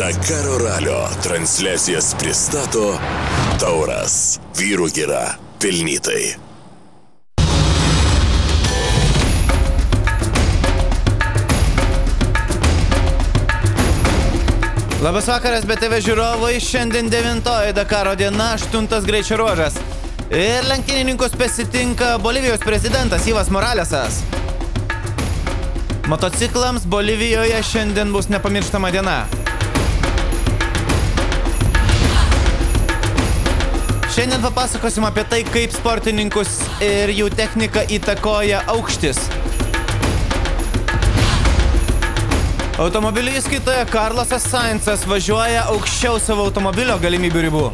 Dakaro ralio transliacijas pristato Tauras. Vyrų gira pelnytai. Labas vakaras, BTV žiūrovai, šiandien 9 Dakaro diena, 8 greičio ruožas. Ir lenktynininkus pasitinka Bolivijos prezidentas Ivas Moralesas. Motociklams Bolivijoje šiandien bus nepamirštama diena. Šiandien papasakosim apie tai, kaip sportininkus ir jų techniką įtakoja aukštis. Automobilių įskaitoje Carlosas Sainzas važiuoja aukščiau savo automobilio galimybių ribų.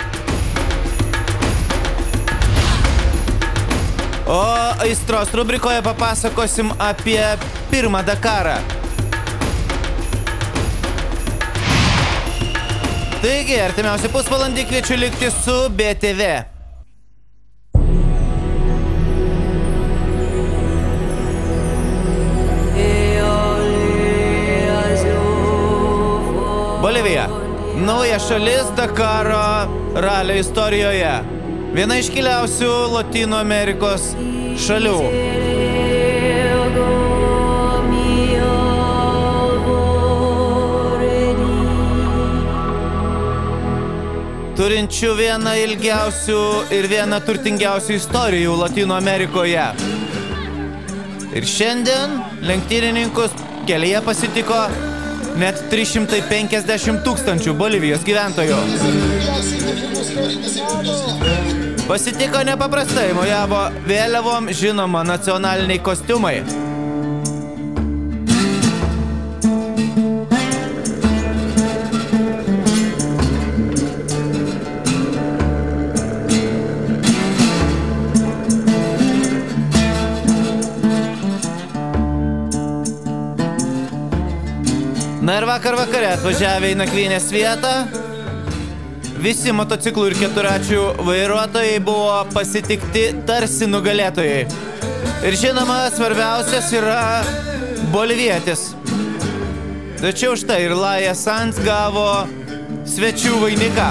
O aistros rubrikoje papasakosim apie pirmą Dakarą. Taigi, artimiausią pusvalandį kviečiu likti su BTV. Bolivija. Nauja šalis Dakaro ralio istorijoje. Viena iškiliausių Lotynų Amerikos šalių. Turinčių vieną ilgiausių ir vieną turtingiausių istorijų Lotynų Amerikoje. Ir šiandien lenktynininkus kelyje pasitiko net 350 000 Bolivijos gyventojų. Pasitiko nepaprastai, mojavo vėliavom, žinoma, nacionaliniai kostiumai. Na ir vakar vakare atvažiavę į nakvynės vietą, visi motociklų ir keturačių vairuotojai buvo pasitikti tarsi nugalėtojai. Ir žinoma, svarbiausias yra bolivietis. Tačiau štai ir Laia Sanz gavo svečių vainiką.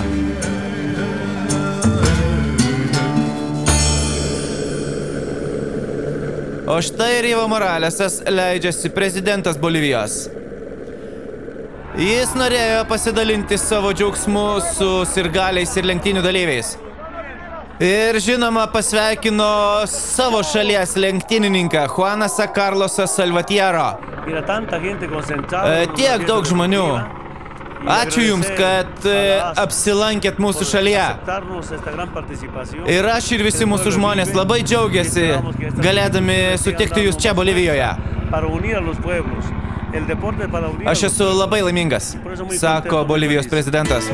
O štai ir Ivo Moralesas leidžiasi prezidentas Bolivijos. Jis norėjo pasidalinti savo džiaugsmu su sirgaliais ir lenktynių dalyviais. Ir žinoma, pasveikino savo šalies lenktynininką Juanasą Carlosą Salvatierro. Tiek daug žmonių. Ačiū Jums, kad apsilankėt mūsų šalyje. Ir aš ir visi mūsų žmonės labai džiaugiasi, galėdami sutikti Jūs čia Bolivijoje. Aš esu labai laimingas, sako Bolivijos prezidentas.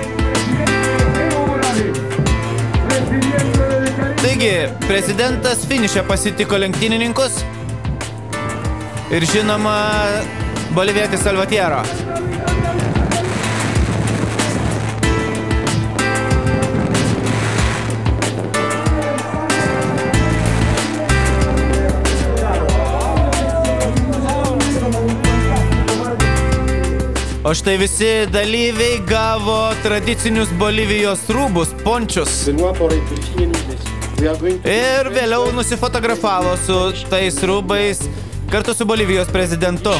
Taigi, prezidentas finiše pasitiko lenktynininkus ir žinoma bolivietis Salvatierro. O štai visi dalyviai gavo tradicinius Bolivijos rūbus, pončius. Ir vėliau nusifotografavo su tais rūbais kartu su Bolivijos prezidentu.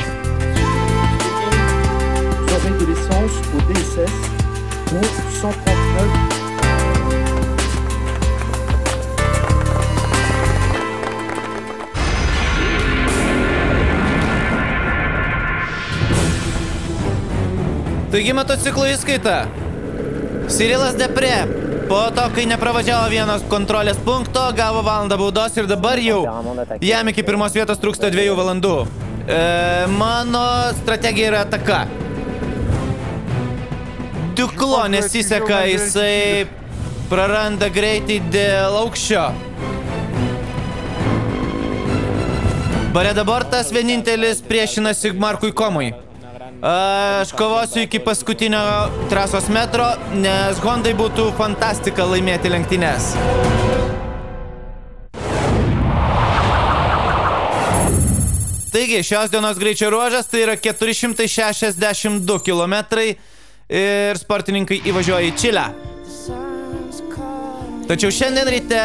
Taigi motociklų įskaita. Cyrilas Depre, po to, kai nepravažiavo vienos kontrolės punkto, gavo valandą baudos ir dabar jau jam iki pirmos vietos trūksta 2 valandų. Mano strategija yra ataka. Tuklo nesiseka, jisai praranda greitį dėl aukščio. Bareda Bortas vienintelis priešinasi Markui Komui. Aš kovosiu iki paskutinio trasos metro, nes Hondai būtų fantastika laimėti lenktynes. Taigi, šios dienos greičio ruožas tai yra 462 kilometrai ir sportininkai įvažiuoja į Čilę. Tačiau šiandien ryte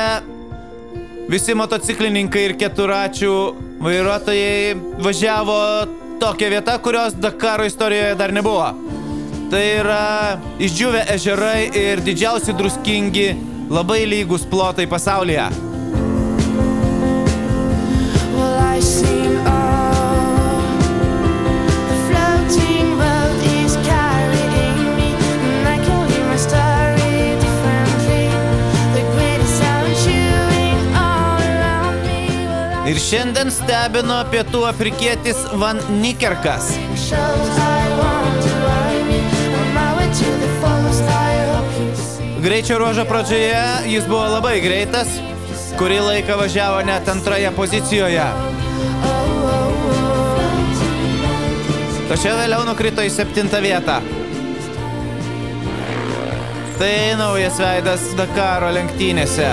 visi motociklininkai ir keturračių vairuotojai važiavo tokią vietą, kurios Dakaro istorijoje dar nebuvo. Tai yra išdžiūvę ežerai ir didžiausi druskingi, labai lygūs plotai pasaulyje. Ir šiandien stebino pietų afrikietis Van Niekerkas. Greičio ruožo pradžioje jis buvo labai greitas, kurį laiką važiavo net antroje pozicijoje. Tačiau vėliau nukrito į 7. vietą. Tai naujas veidas Dakaro lenktynėse.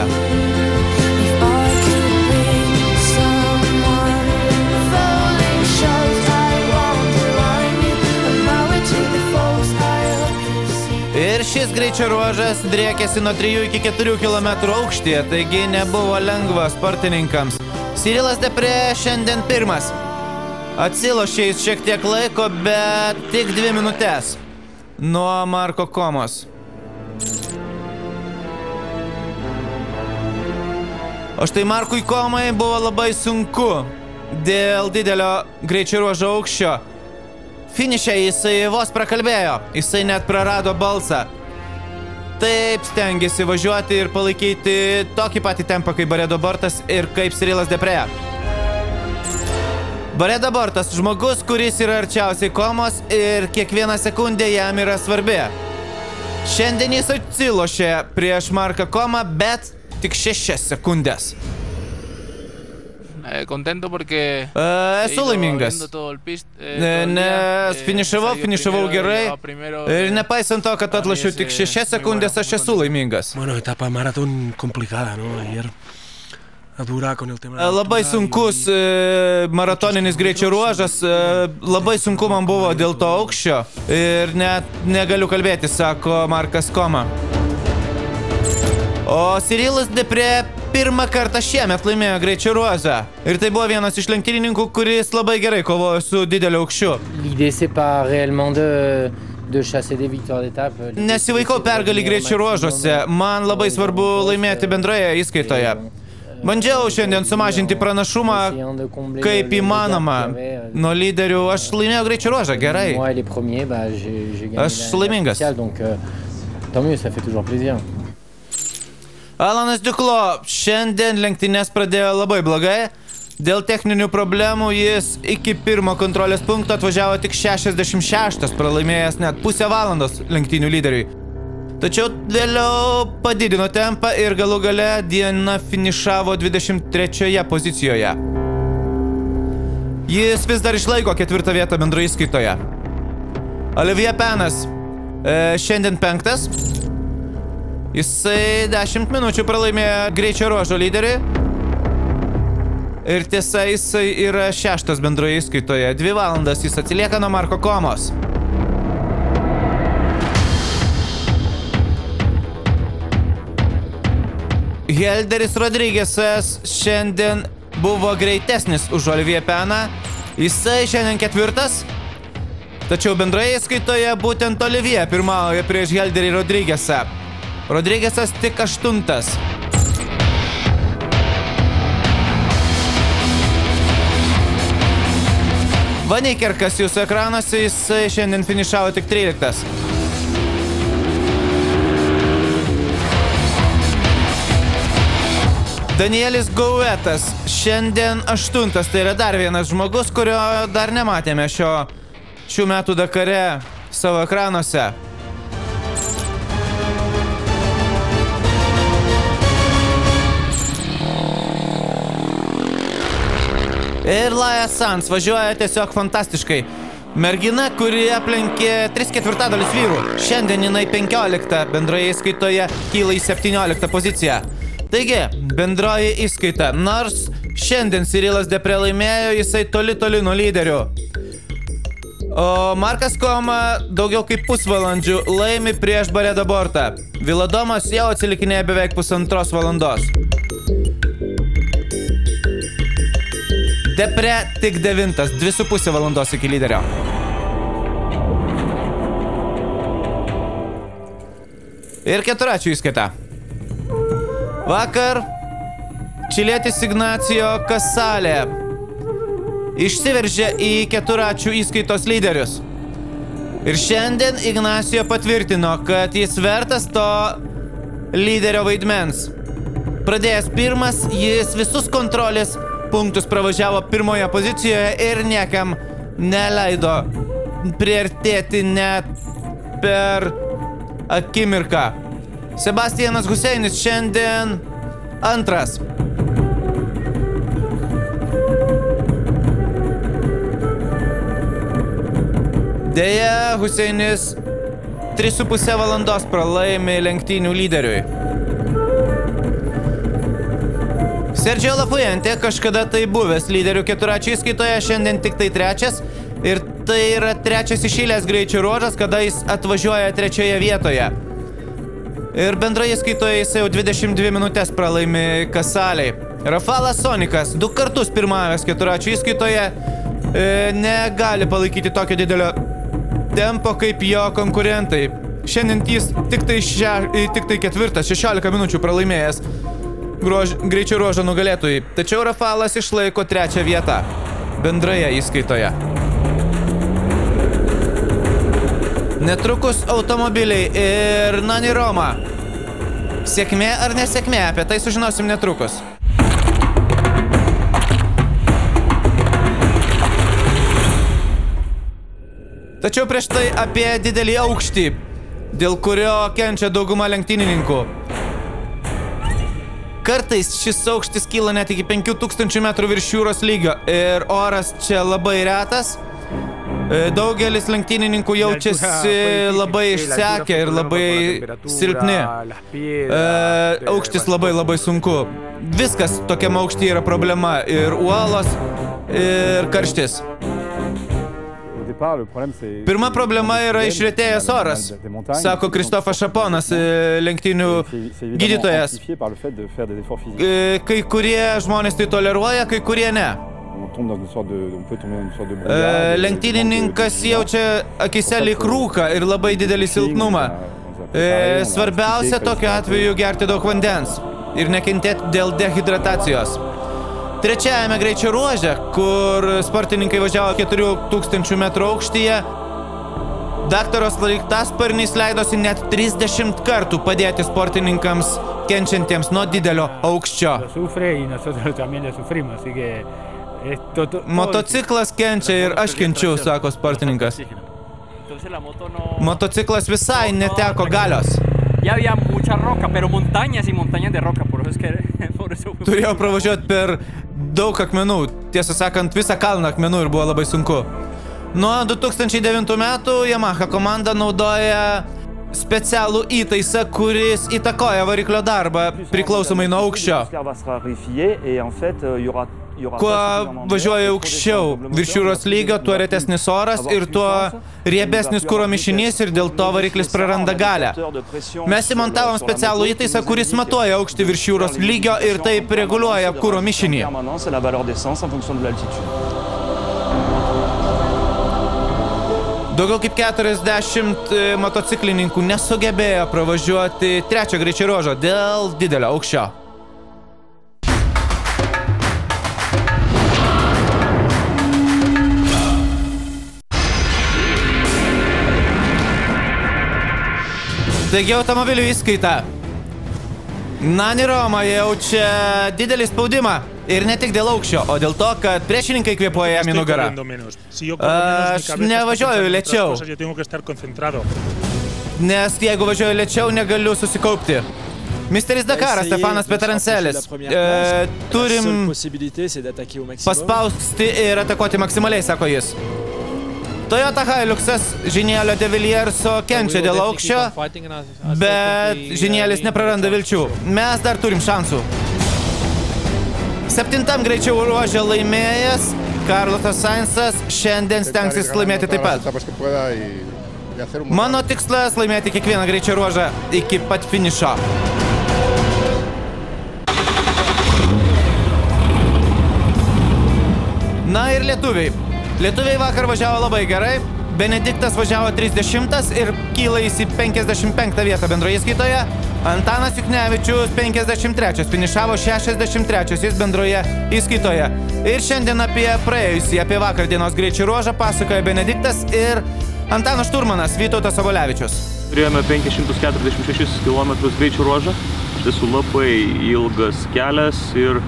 Ir šis greičio ruožas driekėsi nuo 3 iki 4 km aukštyje, taigi nebuvo lengva sportininkams. Cyrilas Depré šiandien pirmas. Atsilošė jis šiek tiek laiko, bet tik 2 minutės nuo Marko Komos. O štai Markui Komai buvo labai sunku dėl didelio greičio ruožo aukščio. Finiše jisai vos prakalbėjo, jisai net prarado balsą. Taip stengiasi važiuoti ir palaikyti tokį patį tempą kaip Baredo Bortas ir kaip Cyrilas Depré. Baredo Bortas žmogus, kuris yra arčiausiai Komos ir kiekviena sekundė jam yra svarbi. Šiandien jis atsilošė prieš Marką Komą, bet tik 6 sekundės. Contento porque esu laimingas, nes finišavau gerai ir nepaisant to, kad atlošiau tik 6 sekundės, aš esu laimingas. Bueno, etapa maratón complicada, ¿no? Ayer dura con el tema. Labai sunkus maratoninis greičio ruožas, labai sunku man buvo dėl to aukščio ir net negaliu kalbėti, sako Markas Koma. O Cyrilas Depré pirmą kartą šiemet laimėjo greičio ruožą. Ir tai buvo vienas iš lenktynininkų, kuris labai gerai kovojo su dideliu aukščiu. Nesivaikau pergalį greičio ruožuose. Man labai svarbu laimėti bendroje įskaitoje. Bandžiau šiandien sumažinti pranašumą kaip įmanoma. Nuo lyderių aš laimėjau greičio ruožą, gerai. Aš laimingas. Alanas Duclos šiandien lenktynės pradėjo labai blogai. Dėl techninių problemų jis iki pirmo kontrolės punkto atvažiavo tik 66, pralaimėjęs net pusę valandos lenktynių lyderiui. Tačiau vėliau padidino tempą ir galų gale dieną finišavo 23 pozicijoje. Jis vis dar išlaiko 4 vietą bendroje įskaitoje. Olivier Panas šiandien 5. Jisai 10 minučių pralaimėjo greičio ruožo lyderiui. Ir tiesa, jisai yra 6 bendroje įskaitoje. 2 valandas jis atsilieka nuo Marko Komos. Helderis Rodriguezas šiandien buvo greitesnis už Olivier Paną. Jisai šiandien 4. Tačiau bendroje įskaitoje būtent Olivier pirmauja prieš Helderį Rodriguezą. Rodriguezas tik 8. Van Niekerkas jūsų ekranuose, jisai šiandien finišavo tik 13. Danielis Gouvetas šiandien 8. Tai yra dar vienas žmogus, kurio dar nematėme šių metų Dakare savo ekranuose. Ir Laia Sanz važiuoja tiesiog fantastiškai. Mergina, kuri aplenkė 3/4 vyrų. Šiandien jinai 15 bendroje įskaitoje kyla į 17 poziciją. Taigi, bendroji įskaita. Nors šiandien Cyrilas Depré laimėjo, jisai toli nuo lyderių. O Markas Koma daugiau kaip pusvalandžių laimi prieš Baredą Bortą. Viladomas jau atsilikinėja beveik 1,5 valandos. Depre tik 9, 2,5 valandos iki lyderio. Ir keturračių įskaita. Vakar čilietis Ignacio Casale išsiveržė į keturračių įskaitos lyderius. Ir šiandien Ignacio patvirtino, kad jis vertas to lyderio vaidmens. Pradėjęs pirmas, jis visus kontrolės punktus pravažiavo pirmoje pozicijoje ir niekam neleido priartėti net per akimirką. Sebastianas Huseinis šiandien antras. Deja, Huseinis 3,5 valandos pralaimi lenktynių lyderiui. Sergio Lafuente kažkada tai buvęs lyderių keturračių įskaitoje, šiandien tik tai trečias. Ir tai yra trečias iš eilės greičio ruožas, kada jis atvažiuoja trečioje vietoje. Ir bendroje įskaitoje jis jau 22 minutės pralaimi Casaliai. Rafalas Sonikas 2 kartus pirmavęs keturračių įskaitoje negali palaikyti tokio didelio tempo kaip jo konkurentai. Šiandien jis tik tai ketvirtas, 16 minučių pralaimėjęs greičio ruožo nugalėtojai. Tačiau Rafalas išlaiko trečią vietą bendroje įskaitoje. Netrukus automobiliai ir Nani Roma. Sėkmė ar nesėkmė, apie tai sužinosim netrukus. Tačiau prieš tai apie didelį aukštį, dėl kurio kenčia dauguma lenktynininkų. Kartais šis aukštis kyla net iki 5000 metrų virš jūros lygio ir oras čia labai retas. Daugelis lenktynininkų jaučiasi labai išsekę ir labai silpni. Aukštis labai sunku. Viskas tokiam aukštyje yra problema. Ir uolos, ir karštis. Pirma problema yra išretėjęs oras, sako Kristofas Šaponas, lenktynių gydytojas. Kai kurie žmonės tai toleruoja, kai kurie ne. Lenktynininkas jaučia akise lyg rūką ir labai didelį silpnumą. Svarbiausia tokiu atveju gerti daug vandens ir nekentėti dėl dehidratacijos. Trečiajame greičio ruože, kur sportininkai važiavo 4000 metrų aukštyje, daktaras Sraigtasparnis leidosi net 30 kartų padėti sportininkams kenčiantiems nuo didelio aukščio. Motociklas kenčia ir aš kenčiu, sako sportininkas. Motociklas visai neteko galios. Turėjau pravažiuoti per daug akmenų, tiesą sakant, visą kalną akmenų ir buvo labai sunku. Nuo 2009 metų Yamaha komanda naudoja specialų įtaisą, kuris įtakoja variklio darbą priklausomai nuo aukščio. Kuo važiuoja aukščiau virš jūros lygio, tuo retesnis oras ir tuo riebesnis kuro mišinys ir dėl to variklis praranda galią. Mes įmontavom specialų įtaisą, kuris matuoja aukštį virš jūros lygio ir taip reguliuoja kuro mišinį. Daugiau kaip 40 motociklininkų nesugebėjo pravažiuoti trečią greičio ruožą dėl didelio aukščio. Taigi automobilių įskaita. Nani Roma jaučia didelį spaudimą ir ne tik dėl aukščio, o dėl to, kad priešininkai kvėpuoja jam į nugarą. Aš nevažiuoju lėčiau, nes jeigu važiuoju lėčiau, negaliu susikaupti. Misteris Dakaras, Stefanas Petrancelis. Turim paspausti ir atakuoti maksimaliai, sako jis. Toyota Hiluxas Žinėlio de Villierso kenčia dėl aukščio, bet Žinėlis nepraranda vilčių. Mes dar turim šansų. 7 greičio ruože laimėjęs Carlosas Sainzas šiandien stengsis laimėti taip pat. Mano tikslas laimėti kiekvieną greičio ruožą iki pat finišo. Na ir lietuviai. Lietuviai vakar važiavo labai gerai. Benediktas važiavo 30 ir kyla į 55 vietą bendroje įskaitoje. Antanas Juknevičius 53, finišavo 63 jis bendroje įskaitoje. Ir šiandien apie praėjusį, apie vakar dienos greičio ruožą pasakoja Benediktas ir Antanas Šturmanas, Vytautas Sobolevičius. Turėjome 546 km greičio ruožą. Iš tiesų labai ilgas kelias ir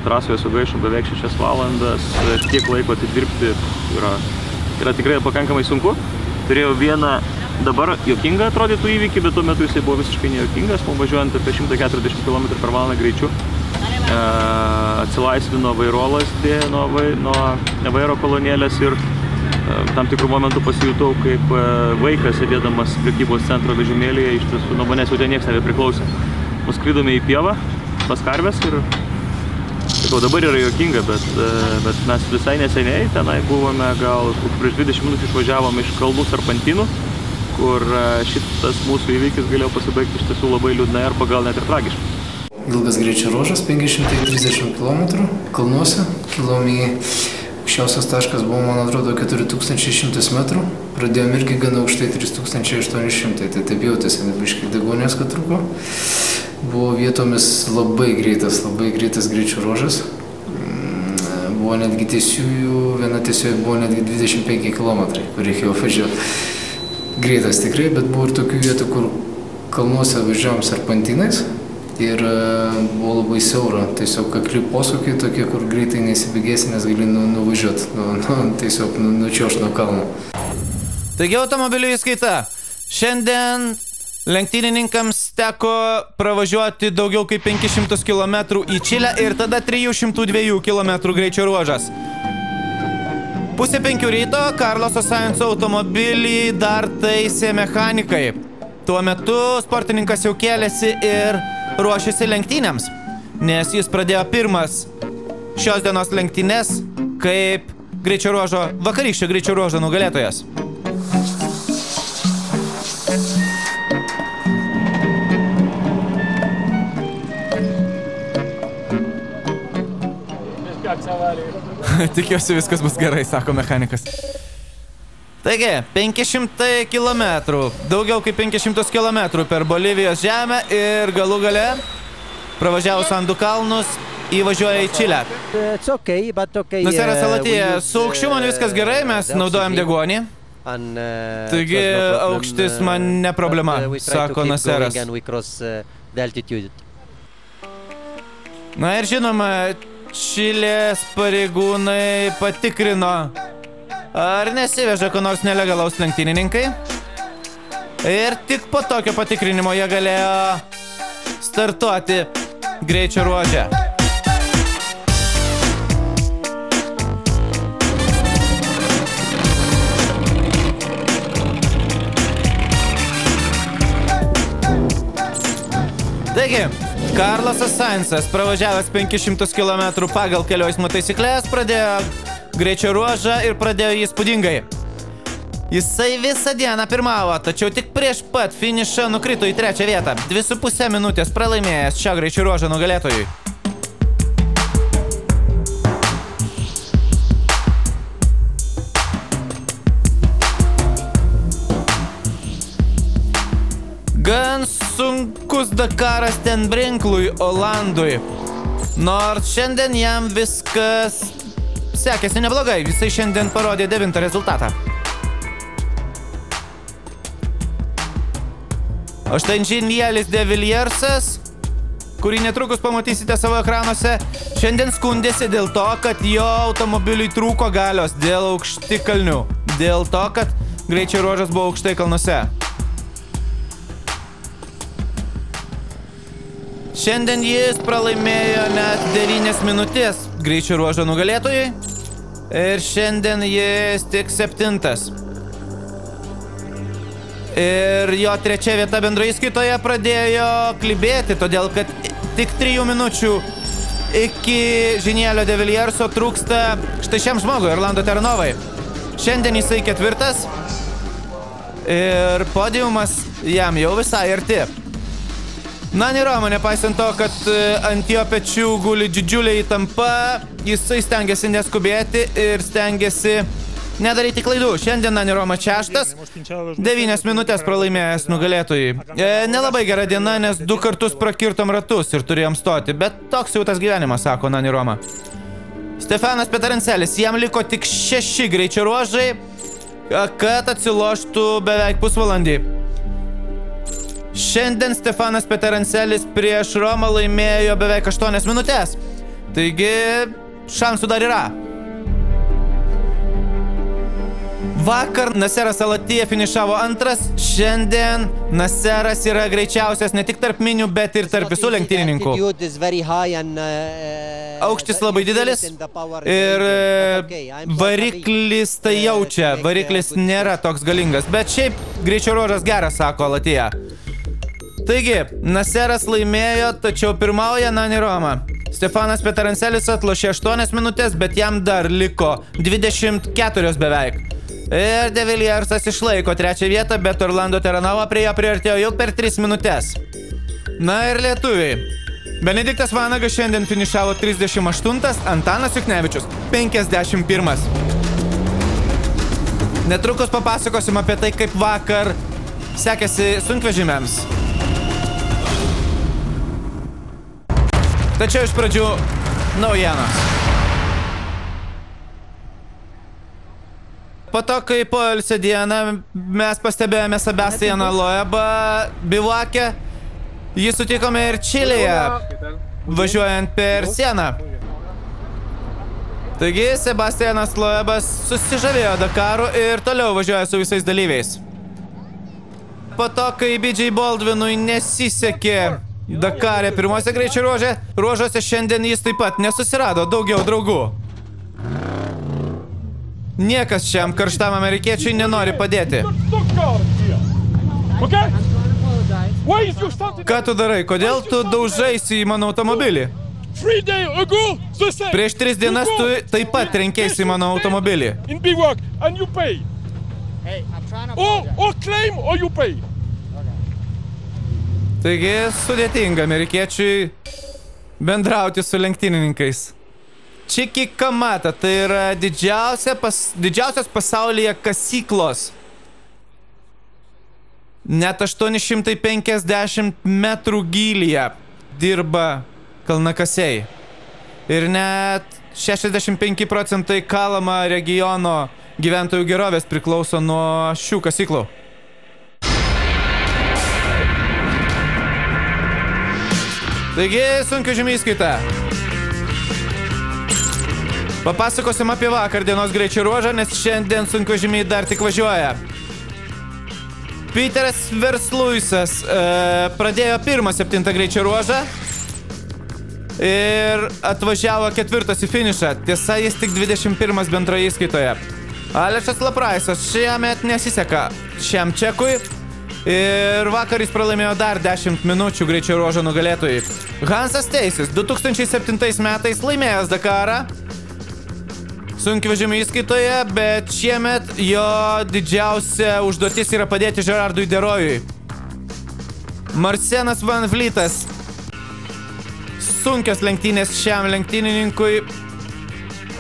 trasoje sugaišom beveik 6 valandas. Tiek laiko atidirbti yra tikrai pakankamai sunku. Turėjau vieną dabar juokingą atrodytų įvykį, bet tuo metu jisai buvo visiškai nejuokingas. Mums važiuojant apie 140 km per valandą greičiu atsilaisvino vairolasdė nuo vairo kolonėlės ir tam tikrų momentų pasijutau kaip vaikas sėdėdamas prekybos centro vežimėlyje. Iš tiesų nuo manęs jau ten nieks nebepriklausė. Nuskridome į pievą pas karves ir sakau, dabar yra juokinga, bet mes visai neseniai tenai buvome, gal prieš 20 minučių išvažiavom iš kalnų Serpantinų, kur šitas mūsų įvykis galėjo pasibaigti iš tiesų labai liūdnai arba gal net ir tragiškai. Ilgas greičio ruožas, 530 km kalnuose, kilom į aukščiausias taškas buvo, man atrodo, 4100 metrų, pradėjom irgi gana aukštai 3800, tai taip jautėsi, biškai degonės, kad truko. Buvo vietomis labai greitas greičio ruožas. Buvo netgi tiesiųjų, viena tiesiųjų buvo netgi 25 km, kur reikėjo važiuoti. Greitas tikrai, bet buvo ir tokių vietų, kur kalnuose važiavom serpantinais ir buvo labai siaura. Tiesiog kakli posūkiai tokie, kur greitai nesibėgėsi, nes gali nuvažiuoti, tiesiog nučiuošti nuo kalno. Taigi automobilių įskaita. Šiandien lenktynininkams teko pravažiuoti daugiau kaip 500 km į Čilę ir tada 302 km greičio ruožas. Pusė 5 ryto Carloso Sainzo automobilį dar taisė mechanikai. Tuo metu sportininkas jau kėlėsi ir ruošėsi lenktynėms, nes jis pradėjo pirmas šios dienos lenktynes kaip vakarykščio greičio ruožo nugalėtojas. Tikiuosi viskas bus gerai, sako mechanikas. Taigi, 500 km, daugiau kaip 500 km per Bolivijos žemę ir galų gale pravažiavus Andų kalnus įvažiuoja į Čilę. Naseras Alatyje, su aukščiu man viskas gerai, mes naudojam degonį. Taigi aukštis man ne problema, sako Naseras. Na ir žinoma, Čilės pareigūnai patikrino, ar nesiveža ko nors nelegalaus lenktynininkai. Ir tik po tokio patikrinimo jie galėjo startuoti greičio ruože. Taigi, Carlosas Sainzas, pravažiavęs 500 km pagal kelių eismo taisyklės, pradėjo greičio ruožą ir pradėjo įspūdingai. Jisai visą dieną pirmavo, tačiau tik prieš pat finišą nukrito į 3 vietą. 2,5 minutės pralaimėjęs šio greičio ruožo nugalėtojui. Gan sunkus Dakaras ten Brinklui, Olandui. Nors šiandien jam viskas sekėsi neblogai. Jisai šiandien parodė 9 rezultatą. O štai Jean-Lielis de Villiersas, kurį netrukus pamatysite savo ekranuose, šiandien skundėsi dėl to, kad jo automobiliui trūko galios dėl aukštikalnių. Dėl to, kad greičio ruožas buvo aukštai kalnuose. Šiandien jis pralaimėjo net 9 minutės greičio ruožo nugalėtojui ir šiandien jis tik 7. Ir jo 3 vieta bendroje įskaitoje pradėjo klibėti, todėl kad tik 3 minučių iki Žinielio de Vilierso trūksta štai šiam žmogui, Orlando Terranovai. Šiandien jisai 4. Ir podiumas jam jau visai arti. Nani Roma, nepaisant to, kad ant jo pečių guli didžiulė įtampa, jisai stengiasi neskubėti ir stengiasi nedaryti klaidų. Šiandien Nani Roma 6, 9 minutės pralaimėjęs nugalėtojai. Nelabai gera diena, nes 2 kartus prakirtom ratus ir turėjom stoti, bet toks jau tas gyvenimas, sako Nani Roma. Stefanas Petarancelis, jam liko tik 6 greičio ruožai, kad atsiloštų beveik pusvalandį. Šiandien Stefanas Petarancelis prieš Romą laimėjo beveik 8 minutės. Taigi, šansų dar yra. Vakar Naseras Al-Attiyah finišavo 2, šiandien Naseras yra greičiausias ne tik tarp minių, bet ir tarp visų lenktynininkų. Aukštis labai didelis ir variklis tai jaučia, variklis nėra toks galingas, bet šiaip greičio ruožas geras, sako Al-Attiyah. Taigi, Naseras laimėjo, tačiau pirmauja Nani Roma. Stefanas Petarancelis atlošė 8 minutės, bet jam dar liko 24 beveik. Ir de Viliersas išlaiko 3 vietą, bet Orlando Terranova prie jo priartėjo jau per 3 minutės. Na ir lietuviai. Benediktas Vanagas šiandien finišavo 38, Antanas Juknevičius 51. Netrukus papasakosim apie tai, kaip vakar sekėsi sunkvežimiams. Tačiau iš pradžių naujienos. Po to, kai poilsio dieną mes pastebėjome Sebastianą Loebą bivuake, jį sutikome ir Čilėje, važiuojant per sieną. Taigi, Sebastianas Loebas susižavėjo Dakaru ir toliau važiuoja su visais dalyviais. Po to, kai BJ Baldwinui nesisekė Dakare pirmose greičio ruožuose, šiandien jis taip pat nesusirado daugiau draugų. Niekas šiam karštam amerikiečiui nenori padėti. Ką tu darai? Kodėl tu daužaisi į mano automobilį? Prieš 3 dienas tu taip pat trenkėsi į mano automobilį. Taigi sudėtinga amerikiečiui bendrauti su lenktynininkais. Chiki Kamata, tai yra didžiausias pasaulyje kasyklos. Net 850 metrų gylyje dirba kalnakasiai. Ir net 65% Kalama regiono gyventojų gerovės priklauso nuo šių kasyklų. Taigi, sunkvežimių įskaita. Papasakosim apie vakar dienos greičio ruožą, nes šiandien sunkvežimiai dar tik važiuoja. Peteras Versluisas pradėjo 7 greičio ruožą ir atvažiavo 4 į finišą. Tiesa, jis tik 21 bendroje įskaitoje. Alešas Lapraisas šiemet nesiseka šiam čekui ir vakar jis pralaimėjo dar 10 minučių greičio ruožo nugalėtojai. Hansas Teisis 2007 metais laimėjęs Dakarą sunkvežimių įskaitoje, bet šiemet jo didžiausia užduotis yra padėti Gerardui Derojui. Marsenas Van Vlytas. Sunkios lenktynės šiam lenktynininkui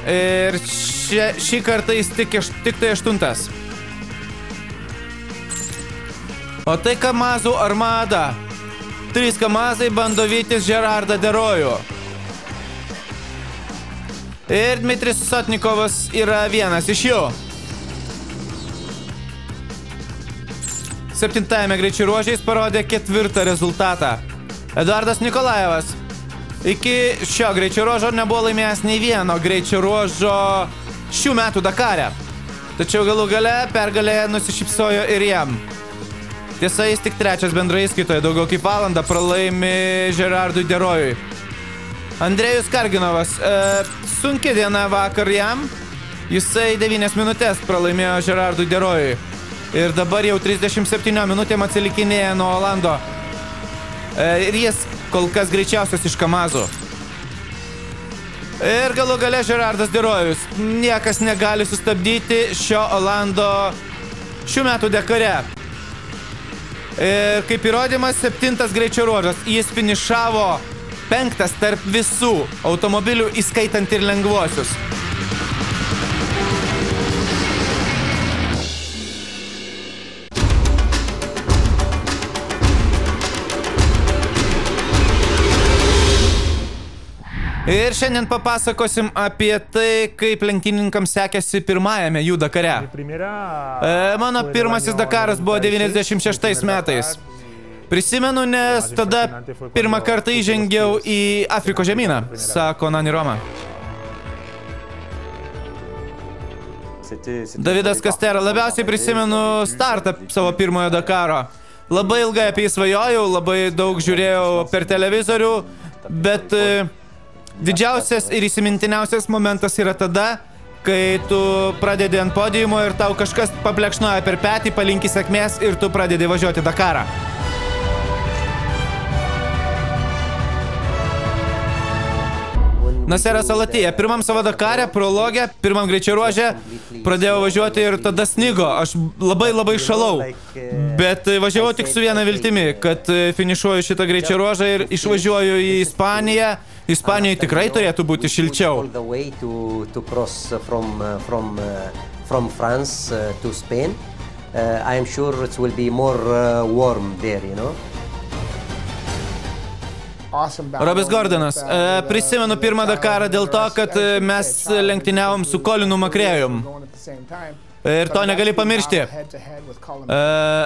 ir šį kartą jis tik tai 8. O tai Kamazų armada. 3 Kamazai bando vytis Gerardą Derojų. Ir Dmitris Sotnikovas yra vienas iš jų. 7 greičių ruožiais parodė 4 rezultatą. Eduardas Nikolajevas iki šio greičio ruožo nebuvo laimėjęs nei vieno greičio ruožo šių metų Dakare. Tačiau galų gale pergalė nusišypsojo ir jam. Tiesa, jis tik 3 bendroje įskaitoje, daugiau kaip valandą pralaimi Gerardui Derojui. Andrėjus Karginovas, sunki diena vakar jam, jisai 9 minutės pralaimėjo Gerardui Derojui ir dabar jau 37 minutėm atsilikinėja nuo Olando ir jis kol kas greičiausias iš Kamazų. Ir galų gale Gerardas Derojus. Niekas negali sustabdyti šio Olando šių metų Dakare. Ir kaip įrodymas, 7. greičio ruožas. Jis finišavo 5. tarp visų automobilių, įskaitant ir lengvuosius. Ir šiandien papasakosim apie tai, kaip lenktynininkams sekėsi pirmajame jų Dakare. Mano pirmasis Dakaras buvo 96 metais. Prisimenu, nes tada pirmą kartą įžengiau į Afrikos žemyną, sako Nani Roma. Davidas Kastera. Labiausiai prisimenu startą savo pirmojo Dakaro. Labai ilgai apie jį svajojau, labai daug žiūrėjau per televizorių, bet didžiausias ir įsimintiniausias momentas yra tada, kai tu pradedi ant podiumo ir tau kažkas paplekšnoja per petį, palinki sėkmės ir tu pradedi važiuoti Dakarą. Naseras Al-Attiyah. Pirmam savo Dakare, prologė, pirmam greičio ruože pradėjau važiuoti ir tada snigo. Aš labai šalau, bet važiavau tik su viena viltimi, kad finišuoju šitą greičio ruožą ir išvažiuoju į Ispaniją. Ispanijoje tikrai turėtų būti šilčiau. From France to Spain, I am sure it will be more warm there, you know. Robis Gordonas. Prisimenu pirmą Dakarą dėl to, kad mes lenktyniavom su Colinu McRae'um. Ir to negali pamiršti.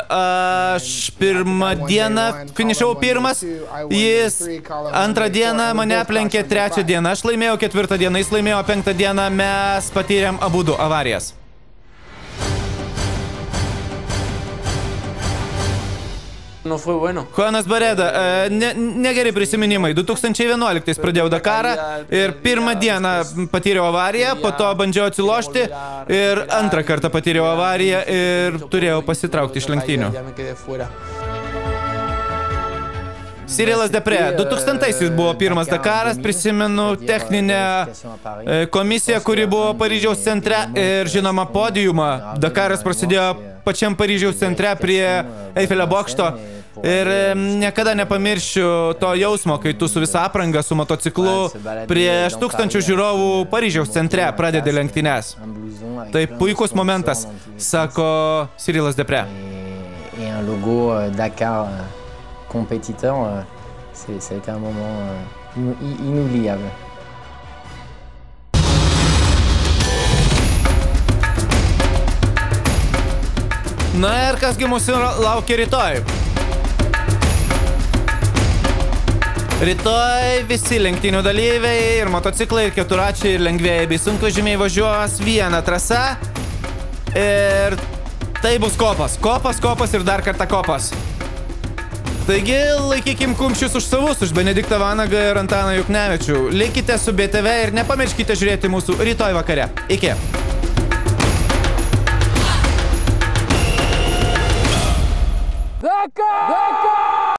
Aš pirmą dieną finišavau pirmas, jis antrą dieną mane aplenkė, trečią dieną aš laimėjau, ketvirtą dieną jis laimėjo, penktą dieną mes patyrėm abudu avarijas. Juanas Bareda. Negeri prisiminimai. 2011 pradėjau Dakarą ir pirmą dieną patyriau avariją, po to bandžiau atsilošti ir antrą kartą patyriau avariją ir turėjau pasitraukti iš lenktynių. Cyrilas Depre. 2000-aisiais buvo pirmas Dakaras, prisimenu techninę komisiją, kuri buvo Paryžiaus centre ir žinoma podiumą. Dakaras prasidėjo pačiam Paryžiaus centre prie Eifelio bokšto. Ir niekada nepamiršiu to jausmo, kai tu su visa apranga, su motociklu prieš 1000 žiūrovų Paryžiaus centre pradedi lenktynes. Tai puikus momentas, sako Cyrilas Depre. Et un logo Dakar compétiteur, ça a été un moment inoubliable. Na ir kasgi mūsų laukia rytoj? Rytoj visi lenktynių dalyviai ir motociklai, ir keturačiai, ir lengvėjai bei sunkvežimiai važiuos vieną trasą. Ir tai bus kopas. Kopas ir dar kartą kopas. Taigi laikykim kumščius už savus, už Benediktą Vanagą ir Antaną Juknevičių. Likite su BTV ir nepamirškite žiūrėti mūsų rytoj vakare. Iki. Dakar!